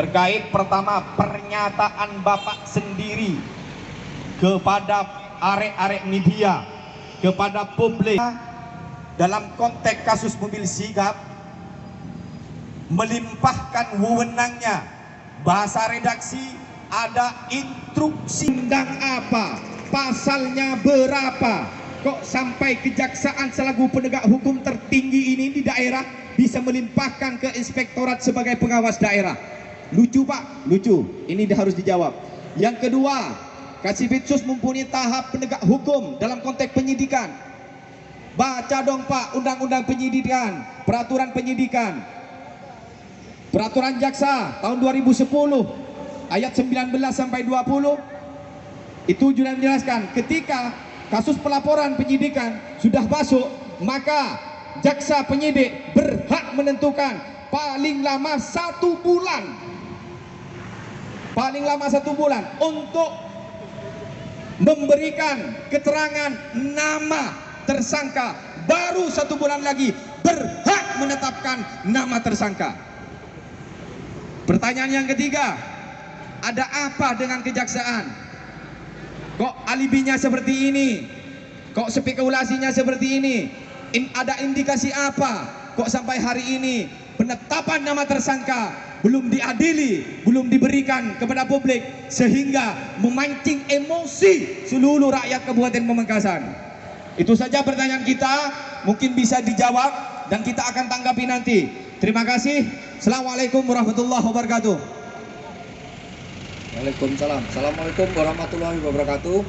terkait pertama pernyataan Bapak sendiri kepada arek-arek media, kepada publik dalam konteks kasus mobil Sigap melimpahkan wewenangnya. Bahasa redaksi ada instruksi undang apa, pasalnya berapa, kok sampai kejaksaan selaku penegak hukum tertinggi ini di daerah bisa melimpahkan ke inspektorat sebagai pengawas daerah. Lucu Pak, lucu. Ini harus dijawab. Yang kedua, Kasibitsus mempunyai tahap penegak hukum dalam konteks penyidikan. Baca dong Pak undang-undang penyidikan, peraturan penyidikan, peraturan jaksa tahun 2010 ayat 19 sampai 20 itu sudah menjelaskan ketika kasus pelaporan penyidikan sudah masuk, maka jaksa penyidik berhak menentukan paling lama 1 bulan, paling lama 1 bulan untuk memberikan keterangan nama tersangka, baru 1 bulan lagi berhak menetapkan nama tersangka. Pertanyaan yang ketiga, ada apa dengan kejaksaan? Kok alibinya seperti ini? Kok spekulasinya seperti ini? Ada indikasi apa? Kok sampai hari ini penetapan nama tersangka belum diadili, belum diberikan kepada publik, sehingga memancing emosi seluruh rakyat Kabupaten Pamekasan? Itu saja pertanyaan kita, mungkin bisa dijawab dan kita akan tanggapi nanti. Terima kasih. Assalamualaikum warahmatullahi wabarakatuh. Waalaikumsalam. Assalamualaikum warahmatullahi wabarakatuh.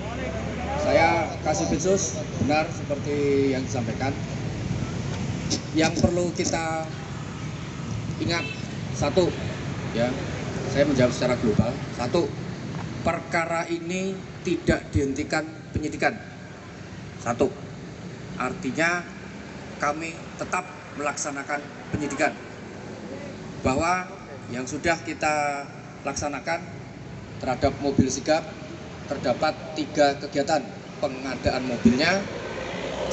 Saya Kasibitsus, benar seperti yang disampaikan. Yang perlu kita ingat satu, ya, saya menjawab secara global. Satu, perkara ini tidak dihentikan penyidikan. Satu, artinya kami tetap melaksanakan penyidikan. Bahwa yang sudah kita laksanakan terhadap mobil Sigap terdapat 3 kegiatan: pengadaan mobilnya,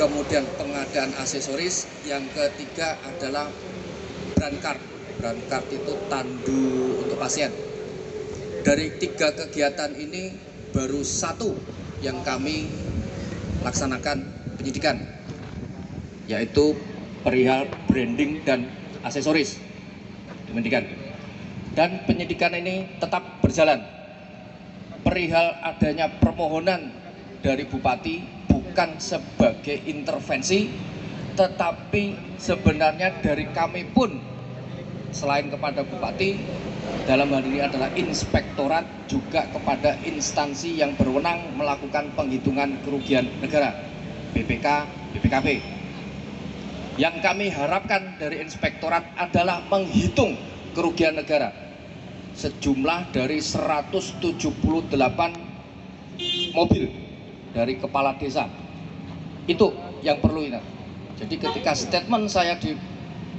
kemudian pengadaan aksesoris, yang ketiga adalah brand card. Brand card itu tandu untuk pasien. Dari 3 kegiatan ini baru 1 yang kami laksanakan penyidikan, yaitu perihal branding dan aksesoris. Demikian. Dan penyidikan ini tetap berjalan. Perihal adanya permohonan dari Bupati bukan sebagai intervensi, tetapi sebenarnya dari kami pun selain kepada Bupati, dalam hal ini adalah inspektorat, juga kepada instansi yang berwenang melakukan penghitungan kerugian negara, BPK, BPKP. Yang kami harapkan dari inspektorat adalah menghitung kerugian negara sejumlah dari 178 mobil dari kepala desa. Itu yang perlu ingat. Jadi ketika statement saya di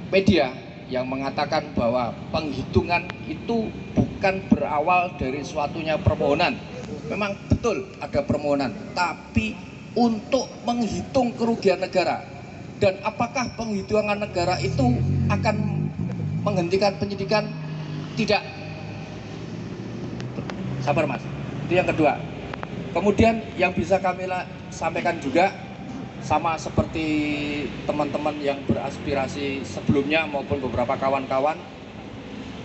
media yang mengatakan bahwa penghitungan itu bukan berawal dari suatunya permohonan, memang betul ada permohonan, tapi untuk menghitung kerugian negara. Dan apakah penghitungan negara itu akan menghentikan penyidikan? Tidak. Sabar Mas, itu yang kedua. Kemudian yang bisa kami sampaikan juga, sama seperti teman-teman yang beraspirasi sebelumnya maupun beberapa kawan-kawan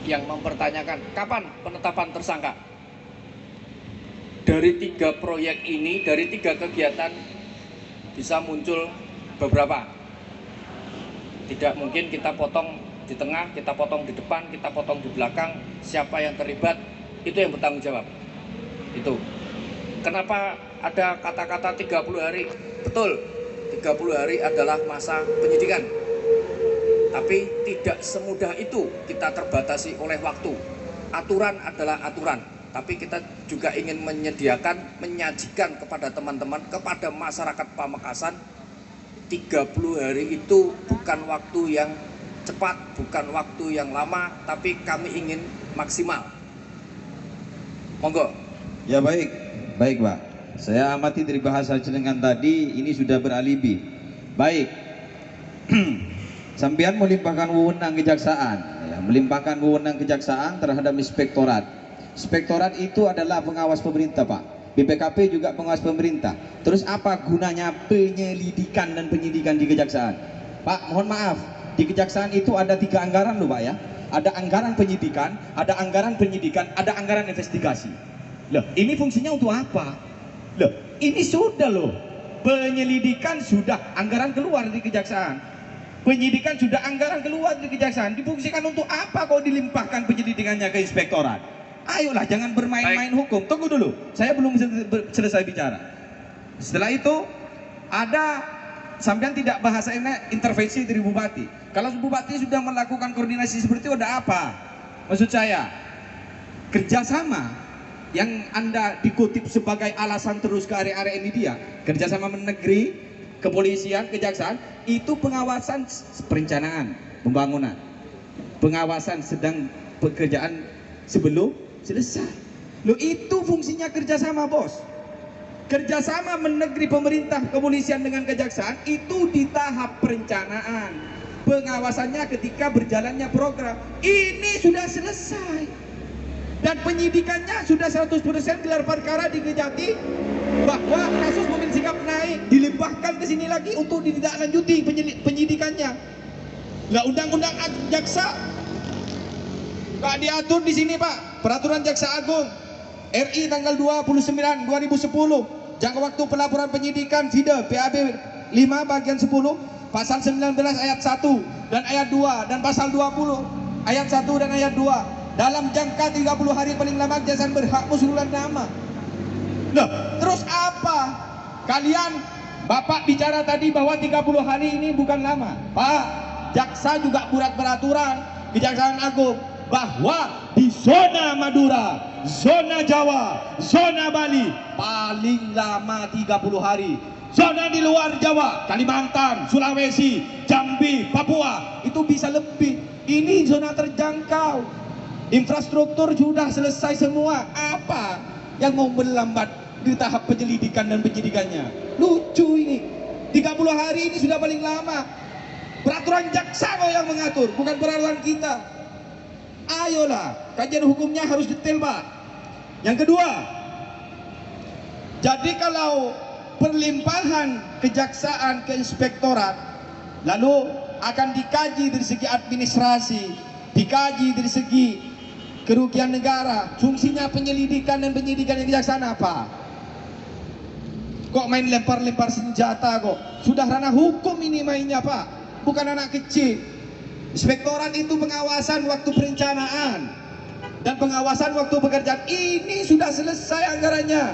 yang mempertanyakan kapan penetapan tersangka. Dari 3 proyek ini, dari 3 kegiatan bisa muncul beberapa. Tidak mungkin kita potong di tengah, kita potong di depan, kita potong di belakang. Siapa yang terlibat, itu yang bertanggung jawab. Itu. Kenapa ada kata-kata 30 hari? Betul, 30 hari adalah masa penyidikan. Tapi tidak semudah itu kita terbatasi oleh waktu. Aturan adalah aturan. Tapi kita juga ingin menyediakan, menyajikan kepada teman-teman, kepada masyarakat Pamekasan, 30 hari itu bukan waktu yang cepat, bukan waktu yang lama, tapi kami ingin maksimal. Monggo. Ya baik, baik Pak. Saya amati dari bahasa jenengan tadi, ini sudah beralibi. Baik. Sampean melimpahkan wewenang kejaksaan, ya, melimpahkan wewenang kejaksaan terhadap inspektorat. Inspektorat itu adalah pengawas pemerintah, Pak. BPKP juga pengawas pemerintah. Terus apa gunanya penyelidikan dan penyidikan di kejaksaan? Pak, mohon maaf, di kejaksaan itu ada 3 anggaran loh, Pak ya. Ada anggaran penyidikan, ada anggaran penyidikan, ada anggaran investigasi. Loh, ini fungsinya untuk apa? Loh, ini sudah loh. Penyelidikan sudah anggaran keluar di kejaksaan. Penyidikan sudah anggaran keluar di kejaksaan. Difungsikan untuk apa kok dilimpahkan penyelidikannya ke inspektorat? Ayolah, jangan bermain-main hukum. Tunggu dulu, saya belum selesai bicara. Setelah itu ada, sampean tidak bahasa intervensi dari bupati. Kalau bupati sudah melakukan koordinasi seperti itu, ada apa? Maksud saya, kerjasama yang Anda dikutip sebagai alasan terus ke area-area ini dia kerjasama negeri, kepolisian, kejaksaan, itu pengawasan perencanaan pembangunan, pengawasan sedang pekerjaan sebelum selesai. Loh, itu fungsinya kerjasama, bos. Kerjasama negeri, pemerintah, kepolisian dengan kejaksaan itu di tahap perencanaan, pengawasannya ketika berjalannya program. Ini sudah selesai dan penyidikannya sudah 100% gelar perkara di Kejati, bahwa kasus Mobil Sikap naik, dilimpahkan ke sini lagi untuk ditindaklanjuti penyidikannya. Lah, undang-undang jaksa nggak diatur di sini, Pak. Peraturan Jaksa Agung RI tanggal 29 2010, jangka waktu pelaporan penyidikan FIDE PAB 5 bagian 10 pasal 19 ayat 1 dan ayat 2 dan pasal 20 ayat 1 dan ayat 2 dalam jangka 30 hari paling lama kejaksaan berhak mengusulkan nama. Nah, terus apa? Kalian, Bapak bicara tadi bahwa 30 hari ini bukan lama. Pak, jaksa juga buat peraturan Kejaksaan Agung bahwa di zona Madura, zona Jawa, zona Bali paling lama 30 hari. Zona di luar Jawa, Kalimantan, Sulawesi, Jambi, Papua itu bisa lebih. Ini zona terjangkau. Infrastruktur sudah selesai semua. Apa yang mau melambat di tahap penyelidikan dan penyidikannya? Lucu ini. 30 hari ini sudah paling lama. Peraturan jaksa kok yang mengatur, bukan peraturan kita. Ayolah, kajian hukumnya harus detail, Pak. Yang kedua, jadi kalau perlimpahan kejaksaan ke inspektorat lalu akan dikaji dari segi administrasi, dikaji dari segi kerugian negara. Fungsinya penyelidikan dan penyidikan yang kejaksaan apa? Kok main lempar-lempar senjata kok? Sudah ranah hukum ini mainnya, Pak, bukan anak kecil. Inspektorat itu pengawasan waktu perencanaan dan pengawasan waktu pekerjaan. Ini sudah selesai anggarannya.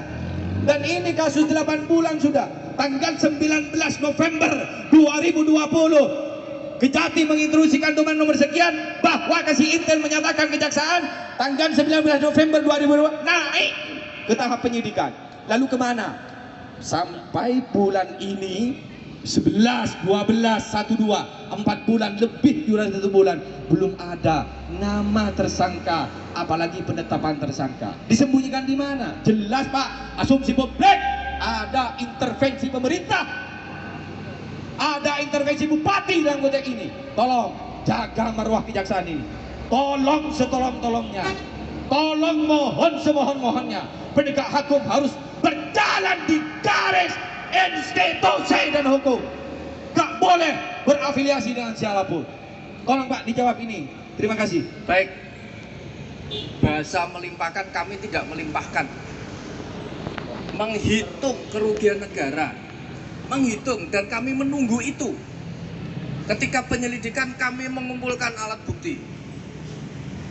Dan ini kasus 8 bulan sudah. Tanggal 19 November 2020 Kejati menginstruksikan domain nomor sekian bahwa kasih intel menyatakan kejaksaan tanggal 19 November 2020 naik ke tahap penyidikan. Lalu kemana? Sampai bulan ini 11, 12, 12, 4 bulan lebih durasi 1 bulan belum ada nama tersangka, apalagi penetapan tersangka. Disembunyikan di mana? Jelas, Pak, asumsi publik ada intervensi pemerintah, ada intervensi bupati dalam konteks ini. Tolong jaga marwah kejaksaan ini. Tolong setolong-tolongnya. Tolong mohon semohon-mohonnya. Penegak hukum harus berjalan di garis institusi dan hukum. Gak boleh berafiliasi dengan siapapun. Tolong, Pak, dijawab ini. Terima kasih. Baik. Bahasa melimpahkan, kami tidak melimpahkan. Menghitung kerugian negara. Menghitung, dan kami menunggu itu. Ketika penyelidikan kami mengumpulkan alat bukti.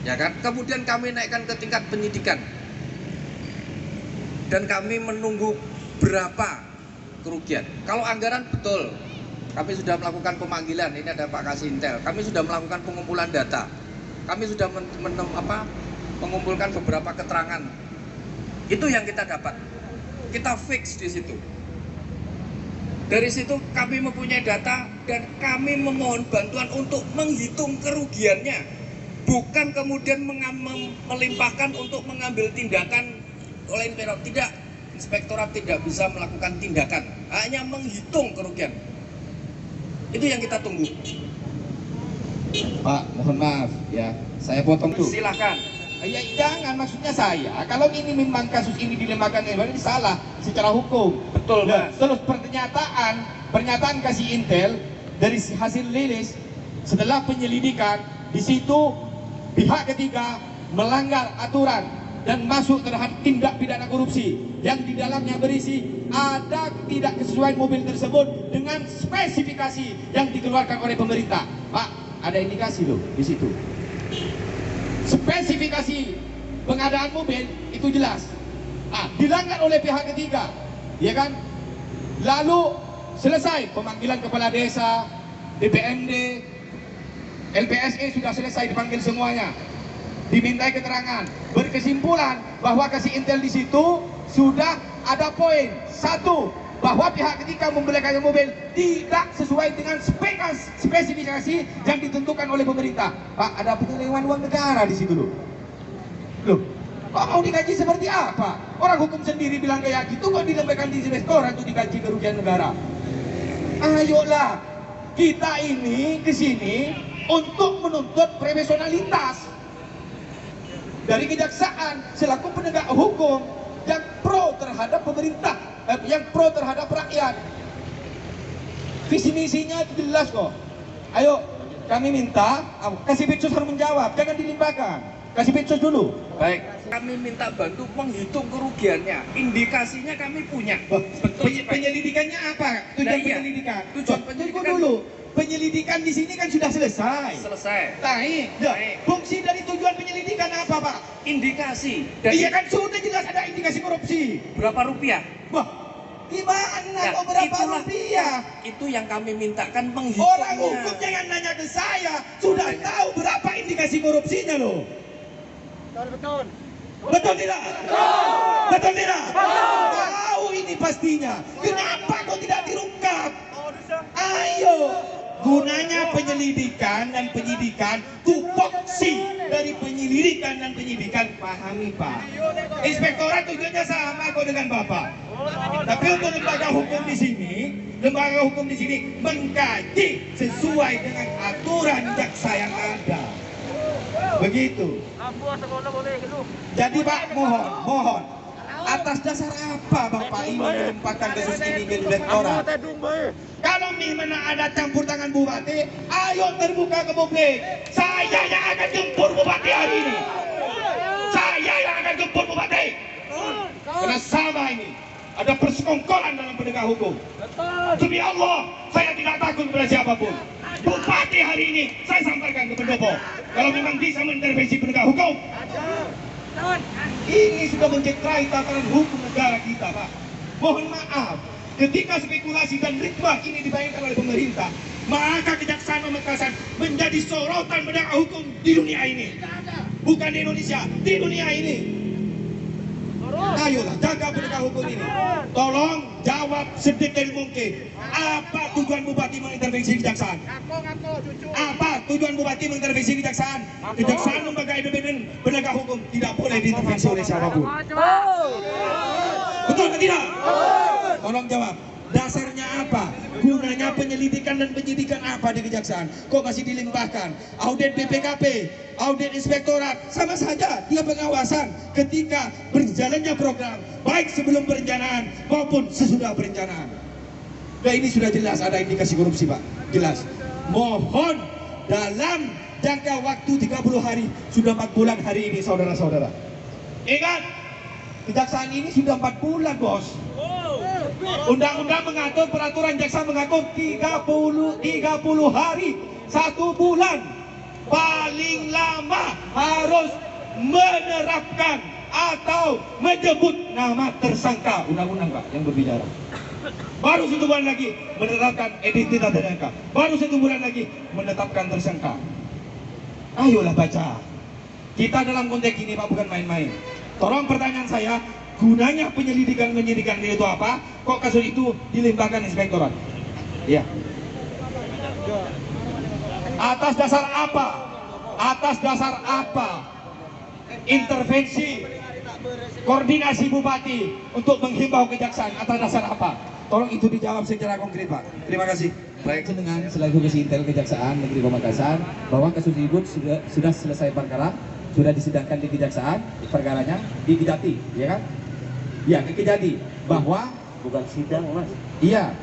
Ya kan? Kemudian kami naikkan ke tingkat penyidikan. Dan kami menunggu berapa kerugian. Kalau anggaran betul, kami sudah melakukan pemanggilan. Ini ada Pak Kasintel. Kami sudah melakukan pengumpulan data. Kami sudah mengumpulkan beberapa keterangan. Itu yang kita dapat. Kita fix di situ. Dari situ kami mempunyai data dan kami memohon bantuan untuk menghitung kerugiannya, bukan kemudian melimpahkan untuk mengambil tindakan oleh inspektorat. Tidak, inspektorat tidak bisa melakukan tindakan, hanya menghitung kerugian. Itu yang kita tunggu. Pak, mohon maaf ya, saya potong tuh. Silahkan. Ya jangan, maksudnya saya, kalau ini memang kasus ini dilemahkan, ini salah secara hukum. Betul, Nah, Mas. terus pernyataan kasih Intel dari hasil rilis setelah penyelidikan, di situ pihak ketiga melanggar aturan dan masuk terhadap tindak pidana korupsi yang di dalamnya berisi ada tidak kesesuaian mobil tersebut dengan spesifikasi yang dikeluarkan oleh pemerintah. Pak, ada indikasi loh di situ. Spesifikasi pengadaan mobil itu jelas. Dilanggar oleh pihak ketiga, ya kan? Lalu selesai pemanggilan kepala desa, DPMD, LPSE sudah selesai dipanggil semuanya, dimintai keterangan. Berkesimpulan bahwa kasih Intel di situ sudah ada poin satu, bahwa pihak ketiga membelikan mobil tidak sesuai dengan spesifikasi yang ditentukan oleh pemerintah. Pak, ada penyelewengan uang negara di situ loh. Loh, kok mau digaji seperti apa? Orang hukum sendiri bilang kayak gitu, kok dilembagakan di restoran untuk digaji kerugian negara? Ayolah, kita ini kesini untuk menuntut profesionalitas dari kejaksaan selaku penegak hukum yang pro terhadap pemerintah, yang pro terhadap rakyat. Visi misinya itu jelas kok. Ayo, kami minta kasih Bitsus harus menjawab, jangan dilimpahkan. Kasih Bitsus dulu. Baik, kami minta bantu menghitung kerugiannya. Indikasinya kami punya. Betul. Penyelidikannya apa? Tujuan Nah, iya. penyelidikan. Tujuan Tunggu penyelidikan dulu. Penyelidikan di sini kan sudah selesai. Selesai. Baik. Baik. Fungsi dari tujuan penyelidikan apa, Pak? Indikasi. Iya kan sudah jelas ada indikasi korupsi. Berapa rupiah? Wah, gimana Ya, kok berapa itulah. rupiah? Itu yang kami mintakan menghitungnya. Orang hukum jangan nanya ke saya, sudah tahu berapa indikasi korupsinya loh. Betul. Betul tidak? Betul tidak? Tahu ini pastinya. Kenapa kok tidak diungkap? Ayo. Gunanya penyelidikan dan penyidikan, tupoksi dari penyelidikan dan penyidikan, pahami Pak. Inspektorat tujuannya sama kok dengan Bapak. Tapi untuk lembaga hukum di sini, mengkaji sesuai dengan aturan jaksa yang ada. Begitu. Jadi Pak, mohon. Atas dasar apa Bapak ini melimpahkan kasus ini ke direktorat? Kalau memang ada campur tangan Bupati, ayo terbuka ke publik. Saya yang akan jemput Bupati hari ini. Saya yang akan jemput Bupati. Karena sama ini, ada persekongkolan dalam penegak hukum. Demi Allah, saya tidak takut kepada siapapun. Bupati hari ini, saya sampaikan ke pendopo. Kalau memang bisa mengintervensi penegak hukum, ini sudah mencederai tataran hukum negara kita, Pak. Mohon maaf, ketika spekulasi dan ritme ini dibayangkan oleh pemerintah, maka Kejaksaan Pamekasan menjadi sorotan penegak hukum di dunia ini. Bukan di Indonesia, di dunia ini. Ayolah, jaga penegak hukum ini. Tolong jawab sedetail mungkin. Apa tujuan Bupati mengintervensi kejaksaan? Apa tujuan Bupati mengintervensi kejaksaan? Kejaksaan lembaga independen penegak hukum tidak boleh diintervensi oleh siapapun. Betul atau tidak? Tolong jawab. Dasarnya apa? Gunanya penyelidikan dan penyidikan apa di kejaksaan? Kok masih dilimpahkan? Audit BPKP, audit inspektorat, sama saja dia pengawasan ketika berjalannya program, baik sebelum perencanaan maupun sesudah perencanaan. Nah ini sudah jelas ada indikasi korupsi Pak, jelas. Mohon dalam jangka waktu 30 hari, sudah 4 bulan hari ini saudara-saudara. Ingat, kejaksaan ini sudah 4 bulan bos. Undang-undang mengatur, peraturan jaksa mengatur 30 hari, 1 bulan paling lama harus menerapkan atau menyebut nama tersangka. Undang-undang Pak yang berbicara. Baru 1 bulan lagi menetapkan identitas tersangka. Baru 1 bulan lagi menetapkan tersangka. Ayolah baca. Kita dalam konteks ini Pak bukan main-main. Tolong pertanyaan saya, gunanya penyelidikan itu apa? Kok kasus itu dilimpahkan inspektorat? Iya. Atas dasar apa? Atas dasar apa? Intervensi koordinasi Bupati untuk menghimbau kejaksaan atas dasar apa? Tolong itu dijawab secara konkret Pak. Terima kasih. Baik. dengan selaku Kasih Intel Kejaksaan Negeri Pamekasan bahwa kasus tersebut sudah selesai perkara, sudah disidangkan di kejaksaan, perkaranya di Kejati, ya kan? Ya, ke Kejati, bahwa Bukan sidang, Mas. iya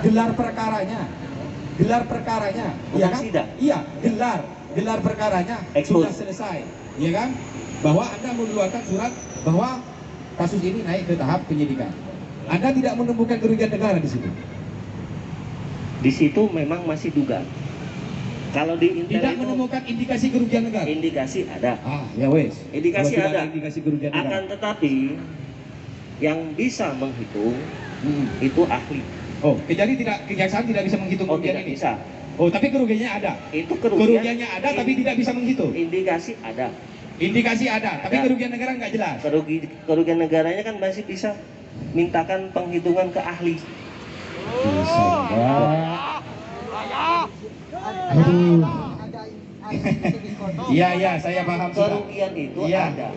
gelar perkaranya, Bukan iya kan? sidang. Iya, gelar perkaranya Expose. sudah selesai, ya kan? Bahwa Anda mengeluarkan surat bahwa kasus ini naik ke tahap penyidikan. Anda tidak menemukan kerugian negara di situ. Di situ memang masih dugaan. Kalau di Intel Tidak itu menemukan indikasi kerugian negara. indikasi ada. Ah, ya wes. Indikasi Kalau tidak ada. Indikasi kerugian negara. Akan tetapi yang bisa menghitung Hmm. itu ahli. Oh, jadi kejaksaan tidak bisa menghitung Oh, kerugian tidak ini. bisa. Oh, tapi kerugiannya ada. Itu kerugian. Kerugiannya ada, tapi tidak bisa menghitung. Indikasi ada. Indikasi ada, tapi Ada. kerugian negara nggak jelas. Kerugian negaranya kan masih bisa mintakan penghitungan ke ahli. Aduh. Iya, iya, saya paham sudah. Kerugian itu Iya. ada.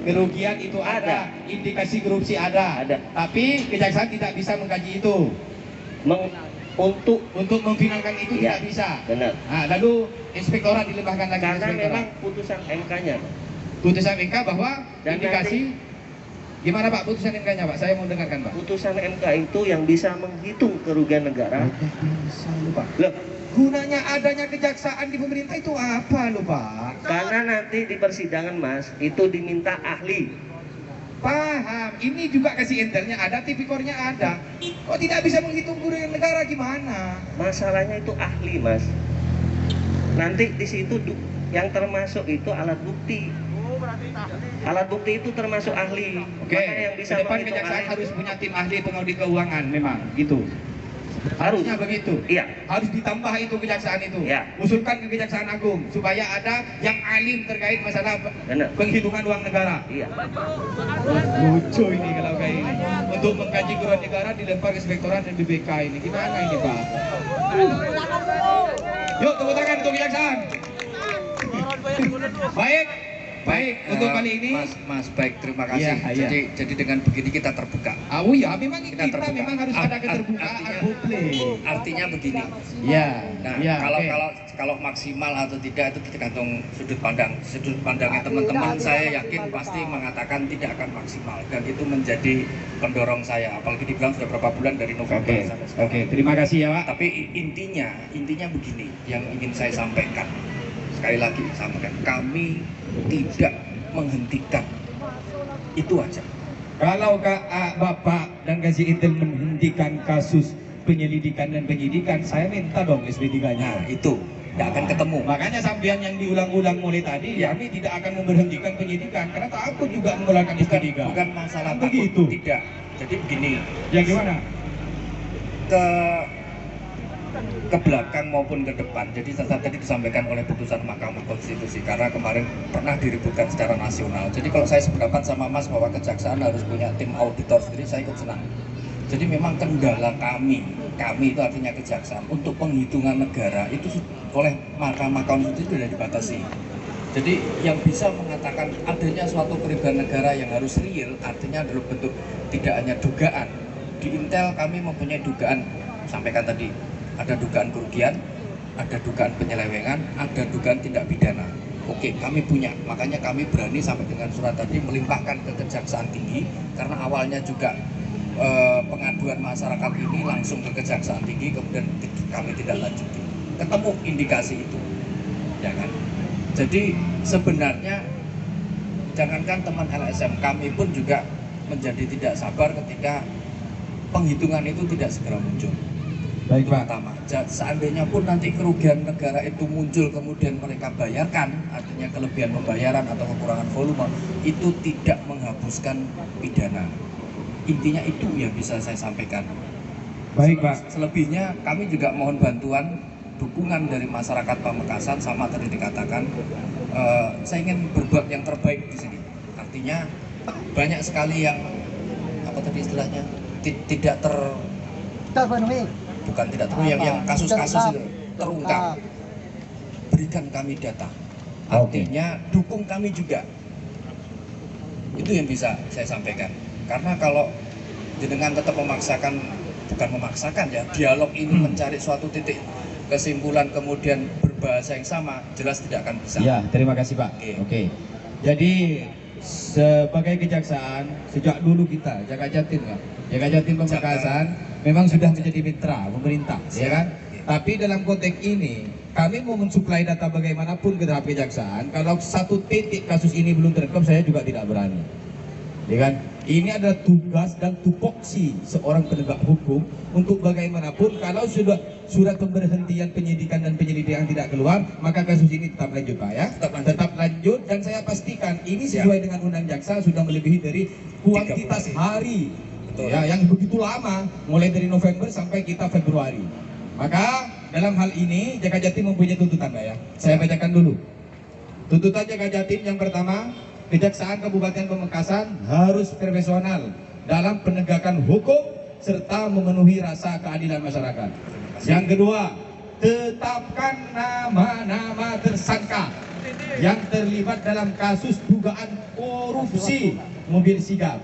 Kerugian itu ada, indikasi korupsi ada. Ada. Tapi kejaksaan tidak bisa mengkaji itu. Untuk Untuk memfinalkan itu Iya. tidak bisa. benar. Nah, lalu inspektorat dilimpahkan lagi ke Karena inspektorat. memang putusan MK-nya. Putusan MK bahwa Dan indikasi gimana Pak putusan MK-nya Pak? Saya mau dengarkan Pak. Putusan MK itu yang bisa menghitung kerugian negara. Bisa lupa. Loh, Gunanya adanya kejaksaan di pemerintah itu apa lupa? karena nanti di persidangan, Mas, itu diminta ahli. Paham. Ini juga kasih intelnya ada, tipikornya ada. Kok tidak bisa menghitung kerugian negara gimana? Masalahnya itu ahli, Mas. Nanti di situ yang termasuk itu alat bukti. Alat bukti itu termasuk ahli. Oke. Maka yang bisa Ke depan menghitung kejaksaan ahli harus punya tim ahli pengaudit keuangan memang gitu. Harusnya begitu. Iya. Harus ditambah itu kejaksaan itu. Ya. Usulkan ke Kejaksaan Agung supaya ada yang alim terkait masalah Benar. penghitungan uang negara. Iya. Lucu ini kalau kayak ini. Untuk mengkaji kerugian negara dilempar ke inspektorat dan BPK ini. Gimana ini Pak? Yuk tepuk tangan untuk kejaksaan. Baik. Baik, untuk kali ini Mas, baik, terima kasih. Iya, iya. Jadi dengan begini kita terbuka. oh ya, memang Kita kita terbuka. memang harus ada keterbukaan publik. Artinya begini. Ya, Nah, ya, kalau oke. kalau maksimal atau tidak itu tergantung sudut pandang. Sudut pandangnya teman-teman saya yakin pasti mengatakan tidak akan maksimal dan itu menjadi pendorong saya. Apalagi dibilang sudah berapa bulan dari November Oke, sampai sekarang. oke, terima kasih ya Pak. Tapi intinya begini yang ingin saya sampaikan. Sekali lagi sampaikan, kami tidak menghentikan. Itu aja. Kalau Bapak dan Kasih Intel menghentikan kasus penyelidikan dan penyidikan, saya minta dong SP3-nya. Nah, itu tidak akan ketemu. Makanya sampean yang diulang-ulang mulai tadi, kami tidak akan memberhentikan penyidikan karena takut juga mengeluarkan SP3. Bukan masalah takut, begitu. tidak. Jadi begini, Ya gimana? ke belakang maupun ke depan. Jadi tadi disampaikan oleh putusan Mahkamah Konstitusi karena kemarin pernah diributkan secara nasional. Jadi kalau saya sependapat sama Mas bahwa kejaksaan harus punya tim auditor sendiri, saya ikut senang. Jadi memang kendala kami itu artinya kejaksaan untuk penghitungan negara itu oleh Mahkamah Konstitusi sudah dibatasi. Jadi yang bisa mengatakan adanya suatu kerugian negara yang harus real artinya adalah bentuk tidak hanya dugaan. Di Intel kami mempunyai dugaan, sampaikan tadi, ada dugaan kerugian, ada dugaan penyelewengan, ada dugaan tindak pidana. Oke, kami punya, makanya kami berani sampai dengan surat tadi melimpahkan ke Kejaksaan Tinggi karena awalnya juga pengaduan masyarakat ini langsung ke Kejaksaan Tinggi, kemudian kami tidak lanjuti. Ketemu indikasi itu, ya kan? Jadi sebenarnya jangankan teman LSM, kami pun juga menjadi tidak sabar ketika penghitungan itu tidak segera muncul. Baik Itu Pak. pertama. Seandainya pun nanti kerugian negara itu muncul kemudian mereka bayarkan, artinya kelebihan pembayaran atau kekurangan volume, itu tidak menghapuskan pidana. Intinya itu yang bisa saya sampaikan. Baik Pak. Selebihnya kami juga mohon bantuan dukungan dari masyarakat Pamekasan, sama tadi dikatakan saya ingin berbuat yang terbaik di sini. Artinya banyak sekali yang apa tadi istilahnya tidak terpenuhi. bukan tidak terus yang kasus-kasus itu terungkap, berikan kami data, artinya dukung kami juga. Itu yang bisa saya sampaikan, karena kalau jenengan tetap memaksakan bukan memaksakan ya, dialog ini mencari suatu titik kesimpulan kemudian berbahasa yang sama, jelas tidak akan bisa. Ya, terima kasih Pak. Oke. Jadi sebagai kejaksaan sejak dulu kita Jaga Jatim kan, Jaga Jatim Pamekasan memang sudah menjadi mitra pemerintah, ya kan? Tapi dalam konteks ini kami mau mensuplai data bagaimanapun ke tahap kejaksaan. Kalau satu titik kasus ini belum terungkap, saya juga tidak berani. Ya kan? Ini adalah tugas dan tupoksi seorang penegak hukum untuk bagaimanapun kalau sudah surat pemberhentian penyidikan dan penyelidikan tidak keluar, maka kasus ini tetap lanjut Pak ya. Tetap lanjut dan saya pastikan ini sesuai dengan undang jaksa sudah melebihi dari kuantitas hari ya, yang begitu lama, mulai dari November sampai kita Februari. Maka dalam hal ini Jaga Jatim mempunyai tuntutan Pak ya. Saya bacakan dulu. Tuntutan Jaga Jatim yang pertama, Kejaksaan Kabupaten Pamekasan harus profesional dalam penegakan hukum serta memenuhi rasa keadilan masyarakat. Yang kedua, tetapkan nama-nama tersangka yang terlibat dalam kasus dugaan korupsi mobil sigap.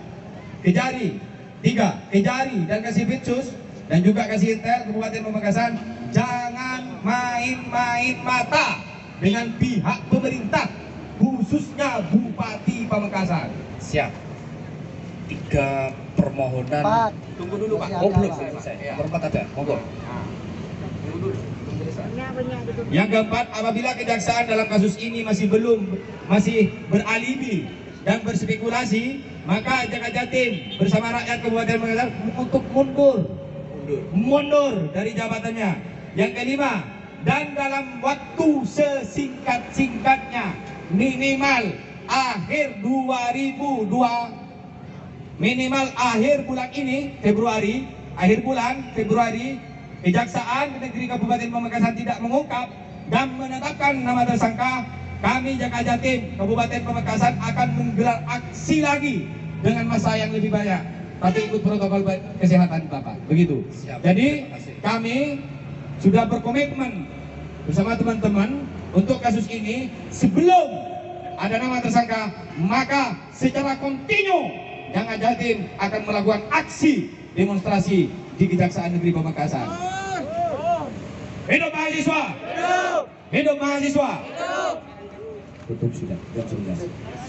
Kejari, 3. Kejari dan Kasipitsus dan juga Kasih Intel Kabupaten Pamekasan jangan main-main mata dengan pihak pemerintah, khususnya Bupati Pamekasan. Siap. 3 permohonan. Pak, Tunggu dulu Pak. Oh belum selesai. Nomor 4 ada. Monggo. Yang keempat, apabila kejaksaan dalam kasus ini masih beralibi dan berspekulasi, maka Jaga Jatim bersama rakyat Kabupaten Pamekasan untuk mundur dari jabatannya. Yang kelima, dan dalam waktu sesingkat-singkatnya, minimal akhir 2002, minimal akhir bulan ini Februari, Kejaksaan Negeri Kabupaten Pamekasan tidak mengungkap dan menetapkan nama tersangka, kami Jaga Jatim Kabupaten Pamekasan akan menggelar aksi lagi dengan massa yang lebih banyak, tapi ikut protokol kesehatan Bapak. Begitu. Siap. Jadi Terima kasih. kami sudah berkomitmen bersama teman-teman untuk kasus ini. Sebelum ada nama tersangka, maka secara kontinu Jaga Jatim akan melakukan aksi demonstrasi di Kejaksaan Negeri Pamekasan. Hidup mahasiswa! Hidup mahasiswa! Tutup sudah, jam 11.